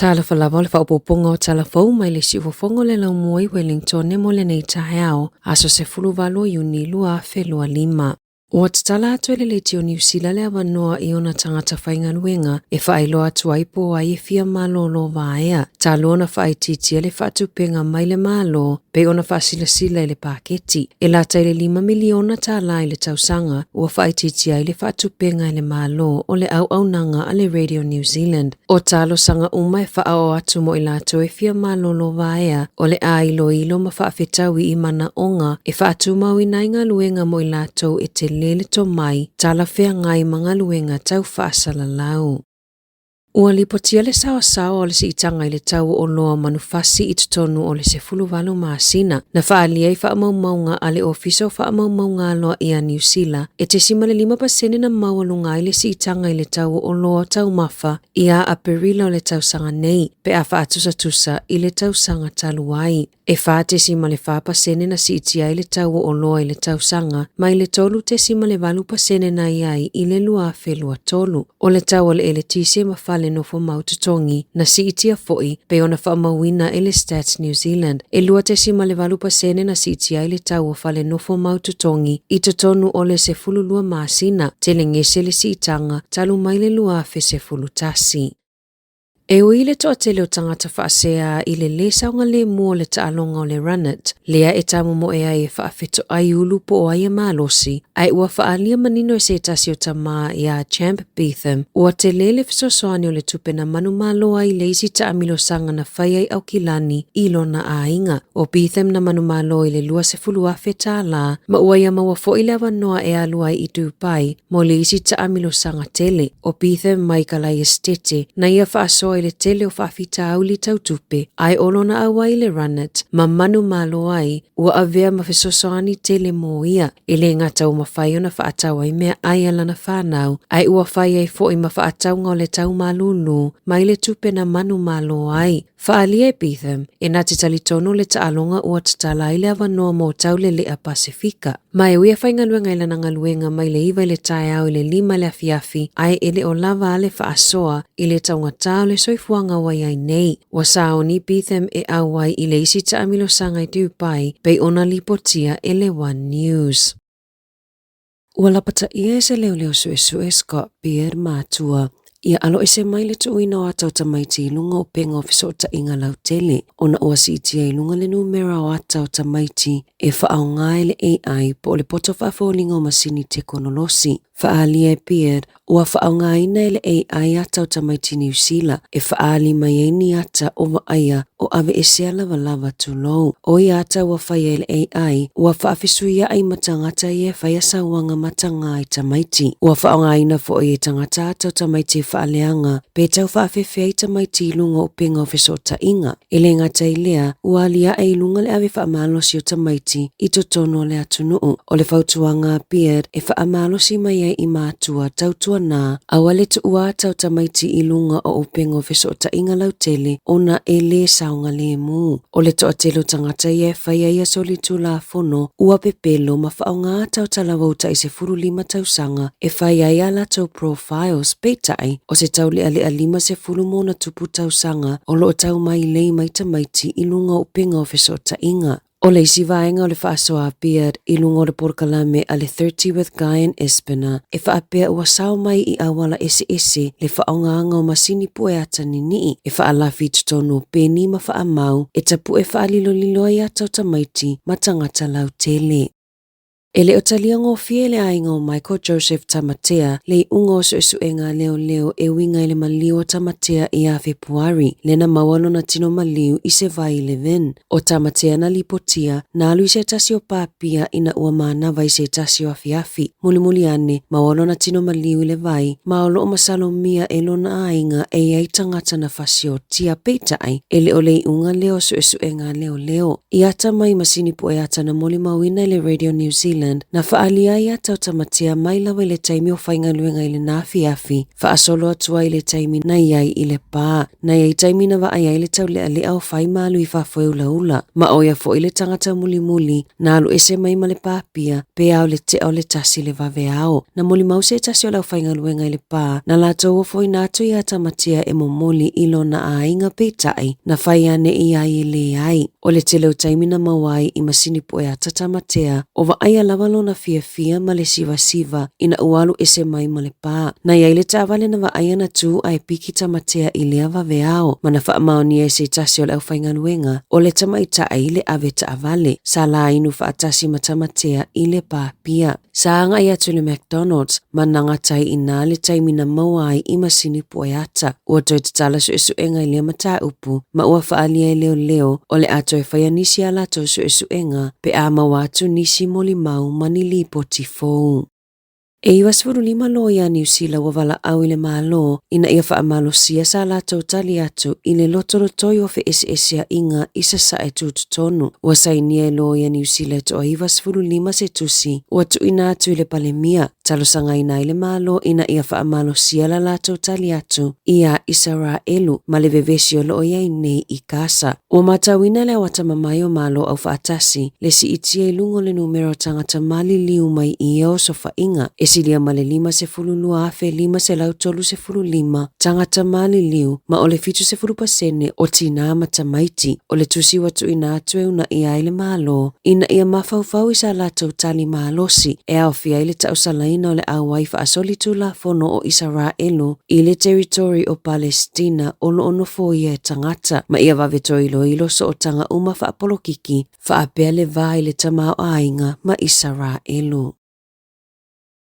Tala falava le whaupoponga o tala fau mai le siufofongo le lau moi Wellington ne mo le nei taheo aso se fuluvalo Iuni lua felua lima. Ua tatala atu ele le tio New Zealand le awanoa I ona tangata whainga luenga e whaelo atu aipo ai e fia malolo vaea. Ta lona whaititia le whatupenga mai le malo pe ona whasilasila le paketi. E lata le 5 miliona ta lai le tausanga ua whaititia le whatupenga le malo o le au nanga a le Radio New Zealand. O talo sanga uma e whaao atu mo ilato e fia malolo vaea o le ailo ilo ma whaafetawi I mana onga e whaatu mau inainga luenga mo ilato e te lele to mai tala fea ngai mga luenga tau whaasala lau. Ua lipotia le sawa o le si itanga I le tau o loa manufasi I tutonu o le se fuluvalo maasina. Na whaalia I whaamaumaunga a le ofiso whaamaumaunga loa ia New Zealand e te sima le 5% na maualunga I le si itanga I le tau o loa tau mafa ia a perila o le tau sanga nei pe a whaatusa I le tau sanga taluai. E wha te sima le 5% na si itia I le tau o loa I le tau sanga mai le tolu te sima le 8% na iai I le lua felua tolu. O le tau o le ele tise ma le nofo maututongi na si itia foi pe ona whaamawina ele Stats New Zealand. E lua te sima le 8% na si itia ele tau o whale nofo maututongi I totonu o le se fululua maasina te le ngese le si itanga talu mai le lua fe se fulutasi. E ui le toa te leo tangata whaasea I le saunga le mua le taalonga o le Runnet, lea e tamu mo e ai e whaafeto ai ulu po o ai e malosi, ai ua whaalia manino e se tasi o tamaa I a Champ Beetham, ua te lele fisosoani o le tupena manu malo ai le isi ta amilo sanga na whai ai au kilani ilo na ainga. O Beetham na manu malo I le lua se fulua fe Tala, ma ua ia maua fo I le awanoa e alua I Dubai, mo le isi ta amilo sanga tele. O Beetham mai kalai estete, na ia whaasoa I le tele o whaafita au li tautupe, ai olona awa I le Runnet, ma manu malo ai, ua avea mawhisosoani tele mo ia, ele ngata o mawhai o na whaatau ai mea ai alana whanau, ai ua whai ai fo I mawhaatau ngau le tau malulu, mai le tupe na manu malo ai. Whaalia e Beetham, e nā te talitonu le taalonga ua tatala I le awanoa mo tau le lea Pasifika. Mai uia whaingaluenga ilana ngaluenga mai le iwa le tae au I le 5 le afiafi, ai ele o lava ale whaasoa I le taunga tau le soifuanga wai ai nei. Wa saoni Beetham e awai I le isi ta amilo sanga I Dubai, pei ona lipotia ele One News. Ua lapata ia se leo sue Scott Beard mātua. Ia alo ese mai le tuina o atau tamaiti I lunga o penga o fisota inga lau tele. Ona ua si itia I lunga le numera o atau tamaiti e whaau ngai le AI po le poto whaafolinga o masini teknolosi. Whaalia e Beard, ua whaau ngai na le AI atau tamaiti New Zealand e whaali mai eini ata o waaia o ave esea lava tulou. O I ata ua whaia le AI, ua whaafisuia ai matangata I e whaia sawanga matanga I tamaiti. Ua whaau ngai na fo I tangata atau tamaiti whaaleanga, pe tau whaafewhea I tamaiti lunga o penga o fisota inga. Ele ngata I lea, ua alia ai lunga le ave whaamalosi o tamaiti I totono le atunuu. O le whautuanga Beard e whaamalosi mai I mātua tautua nā, awale tu ua tau tamaiti I lunga o upenga o fisota inga lau tele, ona e le saunga le mu. O le toa telo tangata I e whaia ia solitu la fono, ua pepelo ma whaau ngā tau talawauta I se 5 tausanga, e whaia ia la tau profiles, peitai, o se tau lea 5 se 10 mona tupu tausanga, o lo tau mai lei mai tamaiti I lunga o upenga o fisota inga. O le isi vaenga o le whaasoa Beard I lunga o le porkalame a le 30 with Guy and Espina e whaapea ua sao mai I awala ese le whaonganga o masini pue ata nini e whaalafi tutonu o peni ma whaamau e tapu e whaalilo I atau tamaiti matangata lau tele. Ele o talia ngofie le ainga o Michael Joseph Tamatea le unga o suesuenga leo e winga ile maliu o Tamatea I a Februari lena mawalo na tino maliu I se vai 11. O Tamatea na lipotia na alu I se tasi o papia ina ua mana vai se tasi o afiafi. Mulimuli ane mawalo na tino maliu ile vai maolo o masalomia elo na ainga e ai tangata na fasio tia peitai ele o le unga leo suesuenga leo. I ata mai masini po e ata na moli mawina ile Radio New Zealand Island na faalia ia tautamatia mai lawa le taimi o whaingaluenga ile na fiafi, faasolo atua ile taimi na iai ile pā, na iai taimi na wa ia ile tau lea lea o whaimalu I whafo ula, ma oia fo ile tangata muli na alu ese mai ma le pāpia, pe au le te o le tasi le vave ao, na muli mause tasi o lau whaingaluenga ile pā, na lato o foi na atu ia tamatia e momoli ilo na ainga peitai, na whaiane iai ile ai, o le te leo taimi na mawai I masini po e atatamatea, o wa aia lawalo na fia ma le siva ina ualu ese mai ma le pā, na iai le tāwale na wa aia na tu ai piki tamatea I lea vave ao, ma na whaamaoni e se tasi o lau whaingaluenga, o le tamaitai le ave taavale, sa la inu whaatasi matamatea I le pāpia. Saanga ia tu le McDonald's, mananga tai ina le taimi na mawai I masini po e ata, ua toi te tala su enga I lea mata upu, ma ua whaalia leo, o le ato e whaianisi ala to su enga, pe a mawatu nisi moli mau mani li poti fou. E iwa sifuru lima lo ia New Zealand wa wala au ile malo, ina ia whaamalo sia sa lato tali atu ile lotoro toi o fe ese inga isa sa e tutonu. Wa sainia lo ia New Zealand o iwa sifuru lima se tusi, wa tu ina atu ile palemia, talo sanga ina ile malo ina ia whaamalo sia la lato tali atu, ia isara elu, malevevesio lo ia ine I kasa. O matawina le watamamayo malo au whaatasi, le si itia ilungo le numero tangata mali liu mai ia o sofa inga, silia male 5 afe 5 tangata mali liu ma ole fitu 10% o tina matamaiti o le tusi watu ina atue una ia ile malo ina ia mafaufau isa lato tali malosi e au fia ile tausalaina ole au waifa asolitu la fono o Israelu ile territory o Palestina ono ono fo ia tangata ma ia vaveto ilo so o tanga uma fa apolokiki fa apele va ile tamao ainga ma Israelu.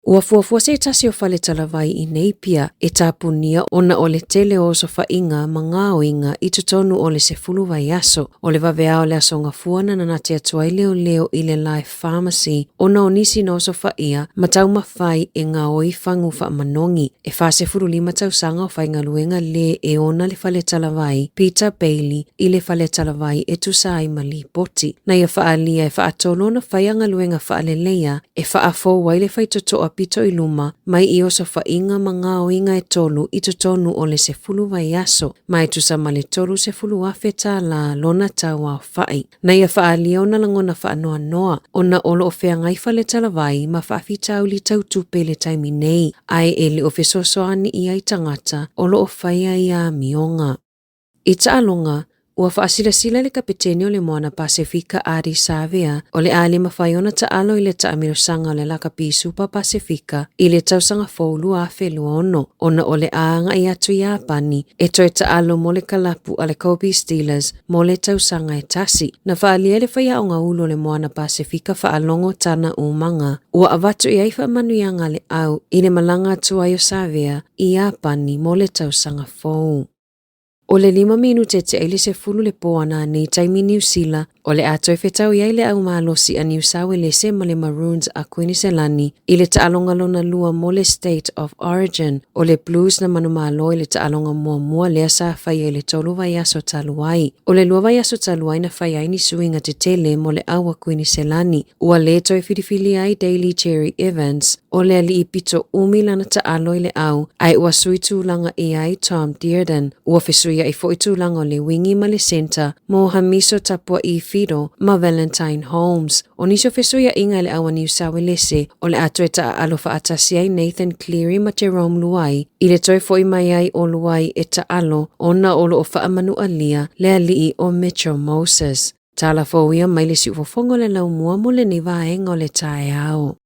Ua fuafua se tasi o fale talawai I neipia e tapunia ona ole tele o so whainga mangao inga I tutonu ole se fulu vai aso. Ole vavea ole asonga fuana na natia tuai leo ile life pharmacy ona onisi no so whaia matau mawhai e ngā oi whangu wha manongi. E whase fulu 5 tau sanga o whainga luenga le e ona le fale talawai Peter Bailey I le fale talawai e tusai mali poti. Na ia whaalia e whaatolo na whaianga luenga whaalelea e whaafo waile whaitotoa pito iluma mai I oso whainga mangao inga e tolu I tutonu ole se fulu vai aso mai tusa male tolu se fulu afe Tala lona tawa whai. Na ia whaalia ona langona whaanoa noa ona olo o whea ngai whale talawai ma whaafitau li tautupe le taimi nei ai ele o whesosoani I ai tangata olo o whaia I a mionga. I taalonga ua whaasila le kapiteni o le moana Pasifika Ari Savea o le ali mawhaiona taalo I le taamirosanga o le lakapi Super Pasifika I le tausanga folu a feluono ona o le aanga I atu I Apani e toi taalo mo le kalapu a le Kobe Steelers mo le tausanga e tasi. Na whaalia le whaia o ngā ulo le moana Pasifika whaalongo tana umanga ua avatu I aifa manuianga le au I le malanga atua o Savea I Apani mo le tausanga fou. O le 5 minute te ele se fulu le poana nei taimi New Zealand o le ato e whetau iai le au malosi a New South Wales ma le Maroons a Queenselani I le taalonga lona lua mo le State of Origin o le Blues na manumalo I le taalonga mua lea sa whaia le tolu vai aso taluai. O le lua vai aso taluai na whaia ni suinga te tele mo le au a Queenselani ua le to e whiriwhili ai Daily Cherry Evans o le ali I pito umilana taalo I le au ai ua suitu langa I ai Tom Dearden ua fesuia I foitu langa o le wingi ma le center mo hamiso tapua I Fido ma Valentine Holmes. O niso fesuia inga le awa New South Wales o le ato e taa alofa atasi ai Nathan Cleary ma Jerome Luai I le toi foi mai ai o Luai e taalo ona olo o whaamanu alia le alii o Mitchell Moses. Tala fōia mai le si ufofongo le lau mua mo le ni vaenga o le tae ao.